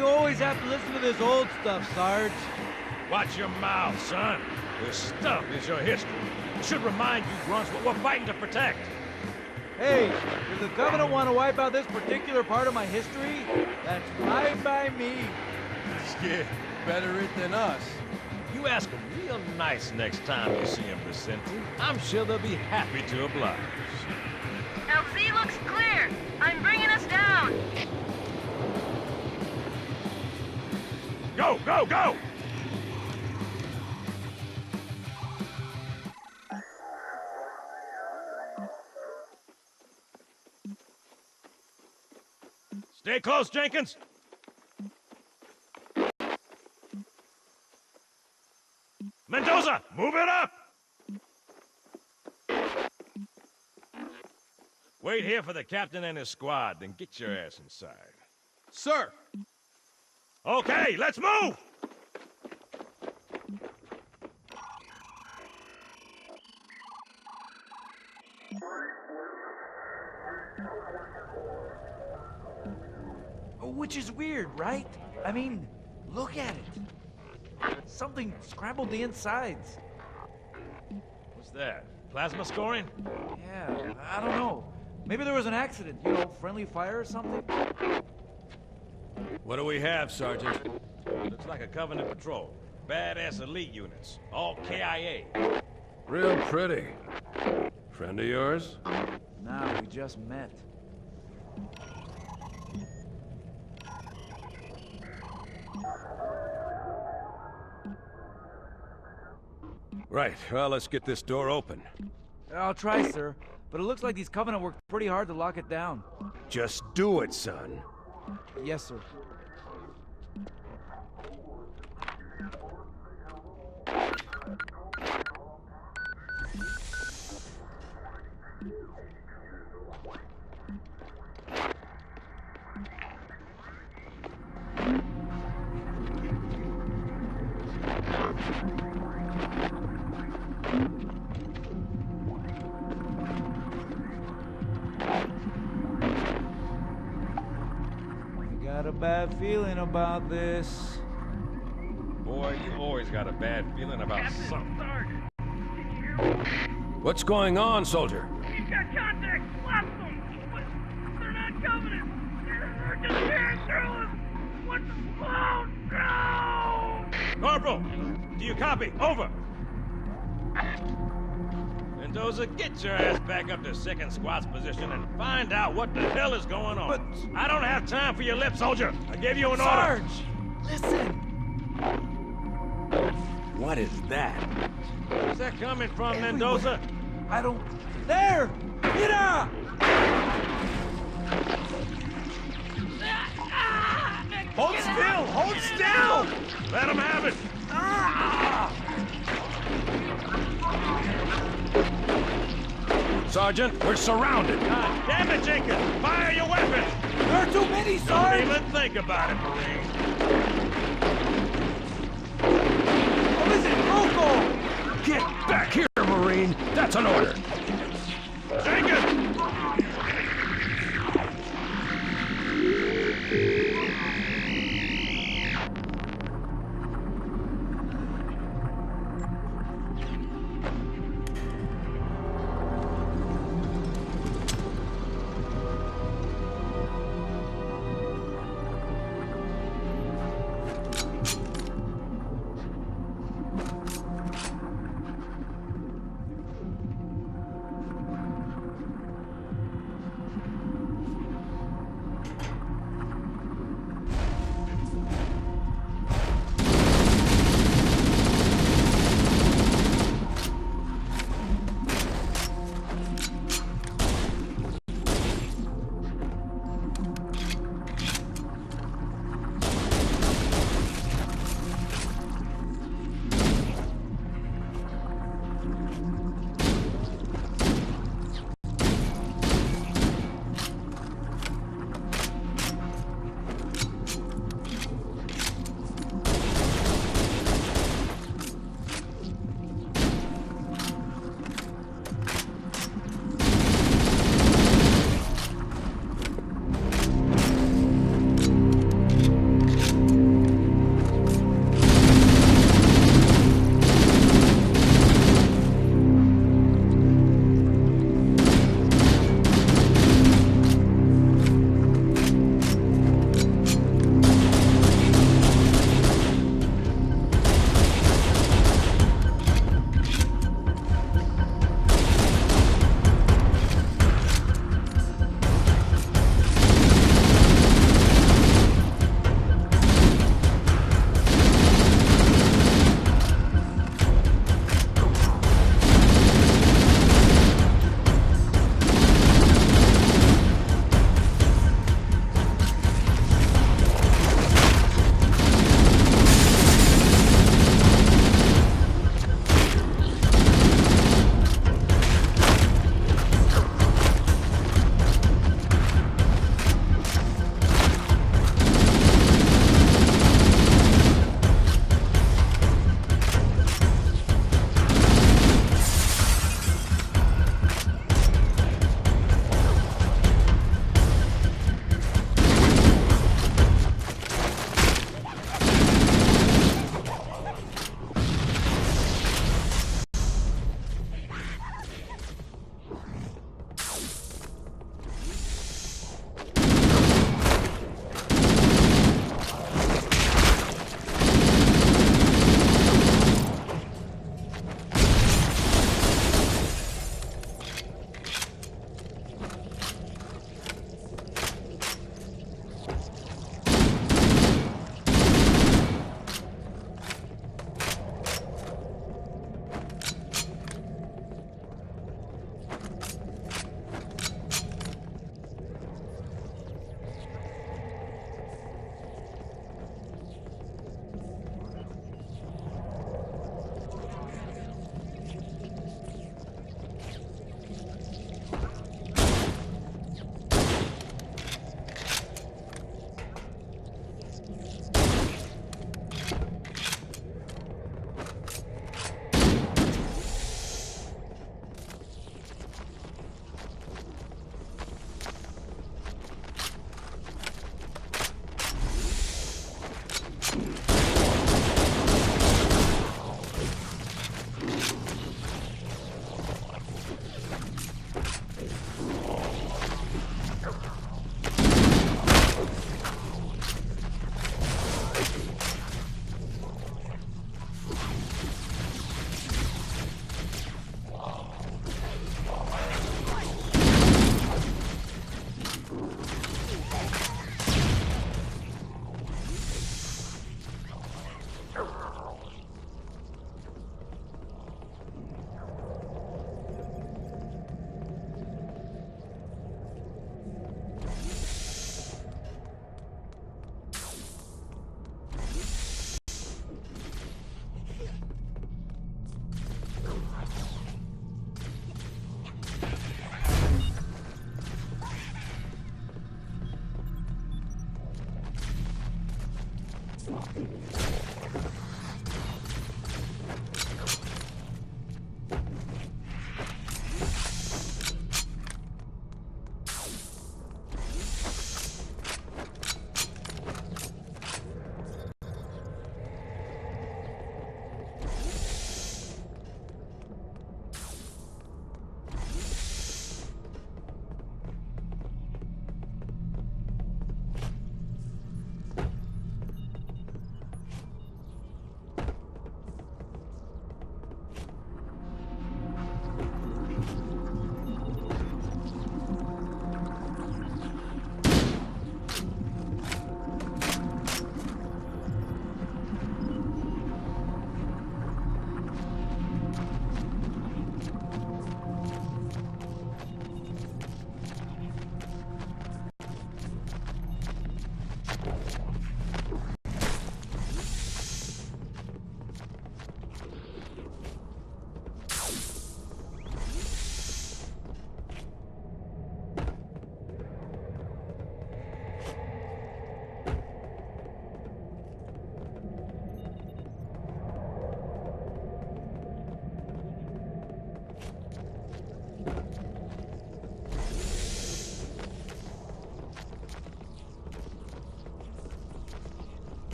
we always have to listen to this old stuff, Sarge? Watch your mouth, son. This stuff is your history. It should remind you grunts what we're fighting to protect. Hey, if the Covenant want to wipe out this particular part of my history, that's fine by me. Yeah, better it than us. You ask them real nice next time you see them, Vicente. I'm sure they'll be happy to oblige. LZ looks clear. I'm bringing us down. Go, go, go! Stay close, Jenkins! Mendoza, move it up! Wait here for the captain and his squad, then get your ass inside. Sir! Okay, let's move! Which is weird, right? I mean, look at it. Something scrambled the insides. What's that? Plasma scoring? Yeah, I don't know. Maybe there was an accident, you know, friendly fire or something? What do we have, Sergeant? Looks like a Covenant patrol. Badass elite units. All KIA. Real pretty. Friend of yours? Nah, we just met. Right, well, let's get this door open. I'll try, sir. But it looks like these Covenant worked pretty hard to lock it down. Just do it, son. Yes, sir. Got a bad feeling about this. Boy, you always got a bad feeling about something. What's going on, soldier? He's got contact! Lost them! But they're not Covenant! They're just tearing through us! What the... Oh, no! Corporal, do you copy? Over! Mendoza, get your ass back up to second squad's position and find out what the hell is going on. But... I don't have time for your lip, soldier! I gave you an Sarge! order! Listen! What is that? Where's that coming from, Mendoza? I don't... There! Mira! Hold still! Hold still! Let him have it! Sergeant, we're surrounded. God damn it, Jenkins! Fire your weapons! There are too many, Don't Sarge! even think about it, Marine. What is it? Rocco! Get back here, Marine! That's an order! Jenkins!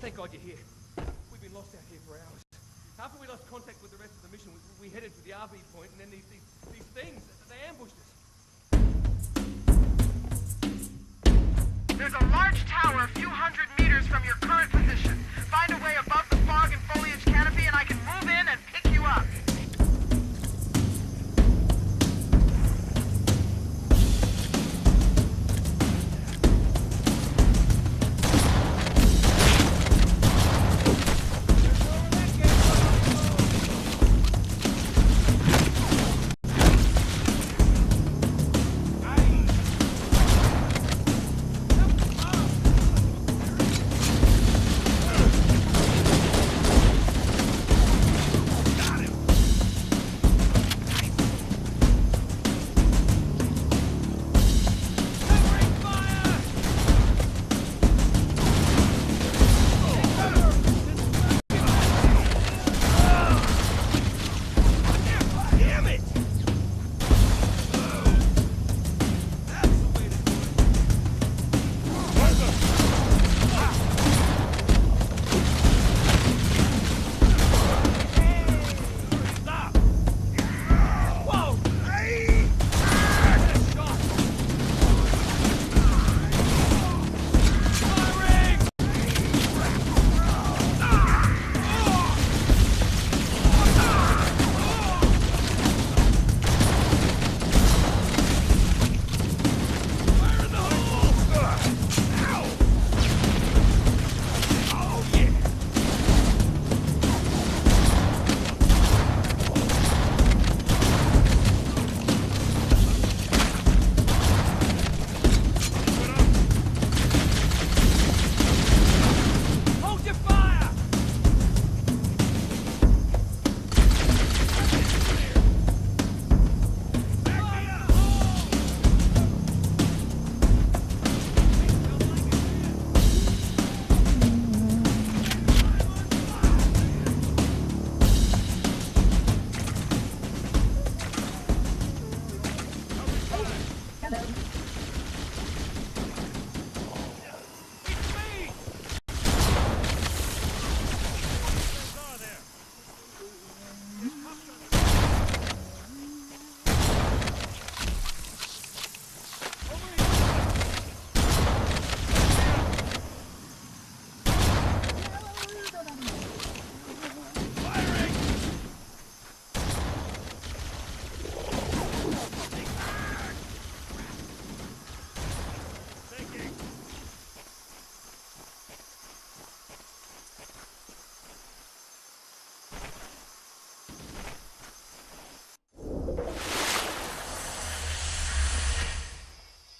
Thank God you're here. We've been lost out here for hours. After we lost contact with the rest of the mission, we headed to the RV point, and then these things, they ambushed us. There's a large tower a few hundred meters from your current position. Find a way above the fog and foliage canopy, and I can move in and pick you up.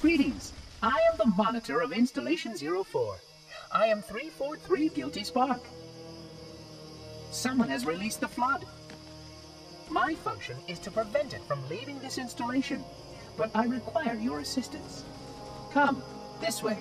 Greetings. I am the monitor of Installation 04. I am 343 Guilty Spark. Someone has released the flood. My function is to prevent it from leaving this installation, but I require your assistance. Come, this way.